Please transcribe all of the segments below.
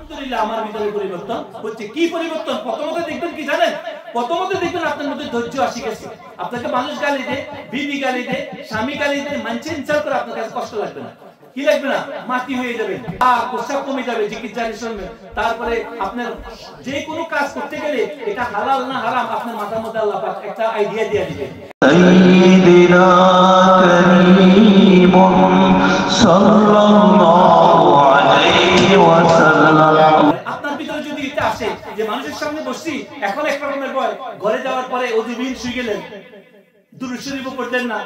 আলহামদুলিল্লাহ আমার ভিতরে পরিবর্তন হচ্ছে। কি পরিবর্তন? প্রথমত দেখবেন কি জানেন? প্রথমত দেখবেন আপনার মধ্যে ধৈর্য আসি গেছে। আপনাকে মানুষ গালি দেয়, বিবি গালি দেয়, স্বামী গালি দেয়, মানছে ইনসাল্ট করে, আপনার কাছে কষ্ট লাগবে না। কি লাগবে না? মাটি হয়ে যাবে, প্রস্রাব কমে যাবে জিকির জারি শুনবে। তারপরে আপনার যে কোনো কাজ করতে গেলে এটা হালাল না হারাম আপনার মাথার মধ্যে আল্লাহ পাক একটা আইডিয়া দিয়ে দিবে। সাইয়্যিদিনা কারীমুন সাল্লাল্লাহু আলাইহি ওয়াসাল্লাম। আপনার ভিতরে যদি এটা আসে যে মানুষের সামনে বসছি, এখন এক রকমের ভয়, ঘরে যাওয়ার পরে ওযুবিন শুয়ে গেলেন, দুরূদ শরীফও পড়লেন না,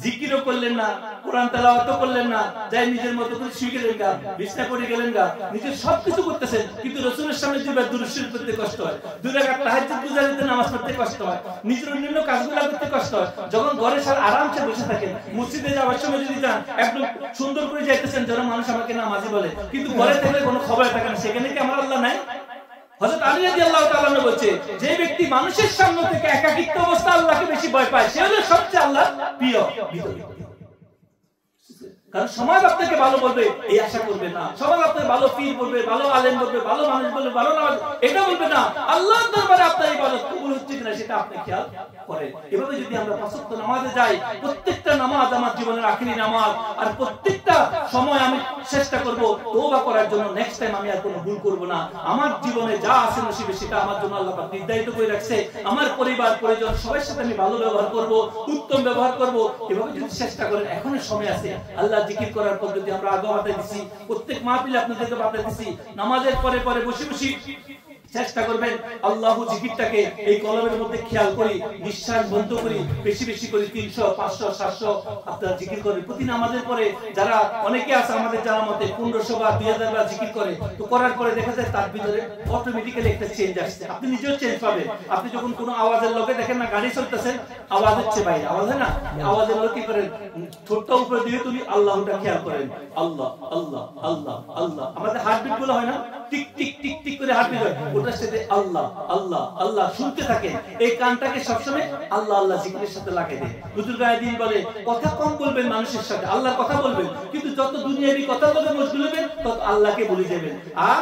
জিকিরও করলেন না, কোরআন তেলাওয়াতও করলেন না, যাই নিজের মতো করে শুয়ে গেলেন গা, বিছনা পড়ে গেলেন গা, নিজের সবকিছু করতেছেন, কিন্তু রাসূলের সামনে দুইবার দুরূদ শরীফ পড়তে কষ্ট হয়, দুই রাকাত তাহাজ্জুদ গুজারিতে নামাজ পড়তে কষ্ট হয়, নিজের অন্যান্য কাজগুলো করতে কষ্ট হয়। যখন ঘরে সারা আরামসে বসে থাকেন, মসজিদে যাওয়ার সময় যদি যান একদম সুন্দর করে যাইতেছেন, যেন মানুষ আমাকে নামাজি বলে, কিন্তু ঘরে থাকলে কোনো খবর থাকে না, সেখানে কি আমার আল্লাহ নাই? হযরত আলী রাদিয়াল্লাহু তাআলা আনহু বলছে, যে ব্যক্তি মানুষের সামনে থেকে একাকিত্ব অবস্থা আল্লাহকে বেশি ভয় পায়, সে হলো সবচেয়ে আল্লাহর প্রিয়। কারণ সমাজ আপনাকে ভালো বলবে এই আশা করবে না, সমাজ আপনাকে ভালো পীর বলবে, ভালো আলেম বলবে, ভালো মানুষ বলবে, ভালো নামাজ, এটা বলবে না। আল্লাহর দরবারে আপনার ইবাদত কবুল হচ্ছে কিনা সেটা আপনি খেয়াল করেন। এভাবে যদি আমরা পাঁচ ওয়াক্ত নামাজে যাই, প্রত্যেকটা নামাজ আমার জীবনের আখেরি নামাজ, আর প্রত্যেকটা সময় আমি চেষ্টা করব তওবা করার জন্য, নেক্সট টাইম আমি আর কোনো ভুল করব না। আমার জীবনে যা আছে নসিবে সেটা আমার জন্য আল্লাহ পাক নির্ধারিত করে রাখছে। আমার পরিবার পরিজন সবার সাথে আমি ভালো ব্যবহার করব, উত্তম ব্যবহার করব। এভাবে যদি চেষ্টা করেন, এখনো সময় আছে। আল্লাহ জিকির করার পদ্ধতি আমরা আগে বাতাই দিছি, প্রত্যেক মাহফিলে আপনাদেরকে বাতাই দিছি। নামাজের পরে পরে বসে বসে চেষ্টা করবেন আল্লাহু জিকিরটাকে এই কলমের মধ্যে খেয়াল করি, নিঃশ্বাস বন্ধ করি, বেশি বেশি করে 300 500 700 আপনারা জিকির করেন প্রতি নামাজের পরে। যারা অনেকে আছে আমাদের জানা মতে 1500 বা 2000 বার জিকির করে, তো করার পরে দেখা যায় তার ভিতরে অটোমেটিক্যালি একটা চেঞ্জ আসছে। আপনি নিজেও চেঞ্জ পাবেন। আপনি যখন কোনো আওয়াজের লগে দেখেন না, গাড়ি চলতেছেন, আওয়াজ হচ্ছে বাইরে, আওয়াজ হয় না, আওয়াজের লগে কি করেন, ঠোঁটটা উপরে দিয়ে তুলি আল্লাহটা খেয়াল করেন, আল্লাহ আল্লাহ আল্লাহ আল্লাহ। আমাদের হার্টবিট গুলো হয় না, টিক টিক টিক টিক করে হার্টবিট হয়, ওটার সাথে আল্লাহ আল্লাহ আল্লাহ শুনতে থাকেন। এই কানটাকে সবসময় আল্লাহ আল্লাহ জিকিরের সাথে লাগিয়ে দেন। হুজুর গায়েদিন বলে, কথা কম বলবেন মানুষের সাথে, আল্লাহর কথা বলবেন, কিন্তু যত দুনিয়াবি কথা বলে মশগুল হবেন তত আল্লাহকে ভুলে যাবেন। আর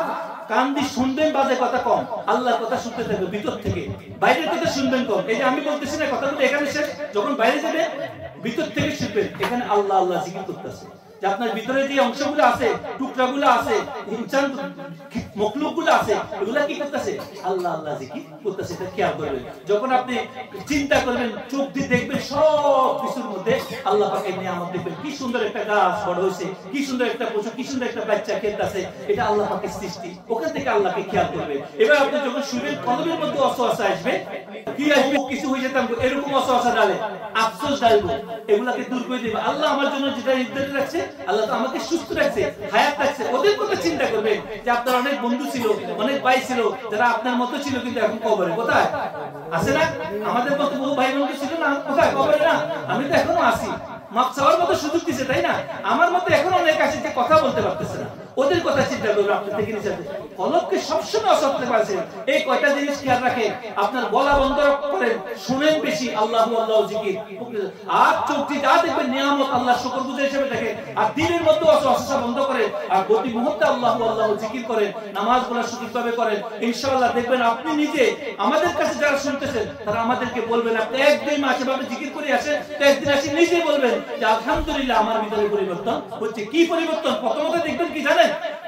কান দিয়ে শুনবেন বাজে কথা কম, আল্লাহর কথা শুনতে থাকবেন ভিতর থেকে, বাইরের কথা শুনবেন কম। এই যে আমি বলতেছি না কথাগুলো এখানে শেষ, যখন বাইরে যাবেন ভিতর থেকে শুনবেন, এখানে আল্লাহ আল্লাহ জিকির করতেছে। যে আপনার ভিতরে যে অংশগুলো আছে, টুকরাগুলো আছে, ইনসান মখলুকগুলো আছে, এগুলা কি করতেছে? আল্লাহ আল্লাহ জিকির করতেছে। এটা খেয়াল করবেন। যখন আপনি চিন্তা করবেন, চোখ দিয়ে দেখবেন সব কিছুর মধ্যে আল্লাহ পাকের নিয়ামত দেখবেন। কি সুন্দর একটা গাছ বড় হয়েছে, কি সুন্দর একটা পশু, কি সুন্দর একটা বাচ্চা খেলতেছে, এটা আল্লাহ পাকের সৃষ্টি। ওখান থেকে আল্লাহকে খেয়াল করবেন। এবার আপনি যখন শুনবেন কলমের মধ্যে ওয়াসওয়াসা আসবে, কি আসবে, কিছু হয়ে যেতাম এরকম ওয়াসওয়াসা ডালে, আফসোস ডালবো, এগুলাকে দূর করে দেবে। আল্লাহ আমার জন্য যেটা নির্ধারিত রাখছে, আল্লাহ তো আমাকে সুস্থ রাখছে, হায়াত রাখছে। ওদের কথা চিন্তা করবেন যে আপনার অনেক বন্ধু ছিল, অনেক ভাই ছিল, যারা আপনার মতো ছিল, কিন্তু এখন কবরে। কোথায় আছে না? আমাদের মতো বহু ভাই বন্ধু ছিল না, কোথায়? কবরে না? আমি তো এখনো আছি, মাপ চাওয়ার মতো সুযোগ দিচ্ছে, তাই না? আমার মতো এখনো অনেক আছে যে কথা বলতে পারতেছে না। ওদের কথা চিন্তা করবেন। আপনার থেকে নিচে কলবকে সবসময় অসত্য পারছেন। এই কয়টা জিনিস খেয়াল রাখেন। আপনার গলা বন্ধ করেন, শুনেন বেশি আল্লাহু আল্লাহ জিকির, আর চোখ দিয়ে যা দেখবেন নিয়ামত আল্লাহ শুকরগুজার হিসেবে দেখেন। আর দিনের মধ্যে ওয়াসওয়াসা বন্ধ করেন, আর প্রতি মুহূর্তে আল্লাহু আল্লাহ জিকির করেন, নামাজগুলো সঠিকভাবে করেন। ইনশাআল্লাহ দেখবেন আপনি নিজে, আমাদের কাছে যারা শুনতেছেন তারা আমাদেরকে বলবেন, আপনি একদিন মাসে ভাবে জিকির করে আসেন, তো একদিন আসে নিজে বলবেন যে আলহামদুলিল্লাহ আমার ভিতরে পরিবর্তন হচ্ছে। কি পরিবর্তন? প্রথমত দেখবেন কি জানেন?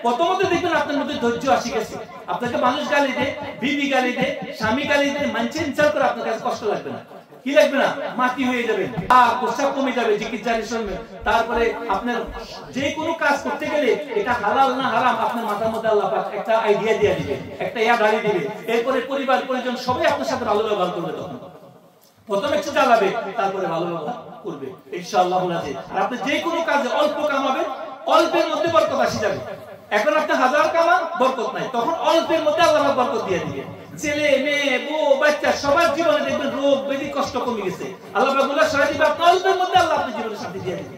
প্রথমত দেখবেন আপনার মধ্যে ধৈর্য আসি গেছে। আপনাকে মানুষ গালি দেয়, বিবি গালি দেয়, স্বামী গালি দেয়, মানছে ইনসাল্ট করে, আপনার কাছে কষ্ট লাগবে না। কি লাগবে না? মাটি হয়ে যাবে, প্রস্রাব কমে যাবে জিকির জারি শুনবেন। তারপরে আপনার যে কোনো কাজ করতে গেলে এটা হালাল না হারাম আপনার মাথার মধ্যে আল্লাহ পাক একটা আইডিয়া দিয়ে দিবে, একটা গাড়ি দিবে। এরপরে পরিবার পরিজন সবাই আপনার সাথে ভালো ব্যবহার করবে। তখন প্রথমে একটু জ্বালাবে, তারপরে ভালো ব্যবহার করবে ইনশাআল্লাহ। আর আপনি যে কোনো কাজে অল্প কামাবেন, অল্পের মধ্যে বরকত আসি যাবে। এখন আপনি 1000 কামান, বরকত নাই, তখন অল্পের মধ্যে আল্লাহ বরকত দিয়ে দিবে। ছেলে মেয়ে বউ বাচ্চা সবার জীবনে দেখবেন রোগ ব্যাধি কষ্ট কমে গেছে। আল্লাহ বলে সারা দিবে, আপনার অল্পের মধ্যে আল্লাহ আপনার জীবনে শান্তি দিয়ে দিবে।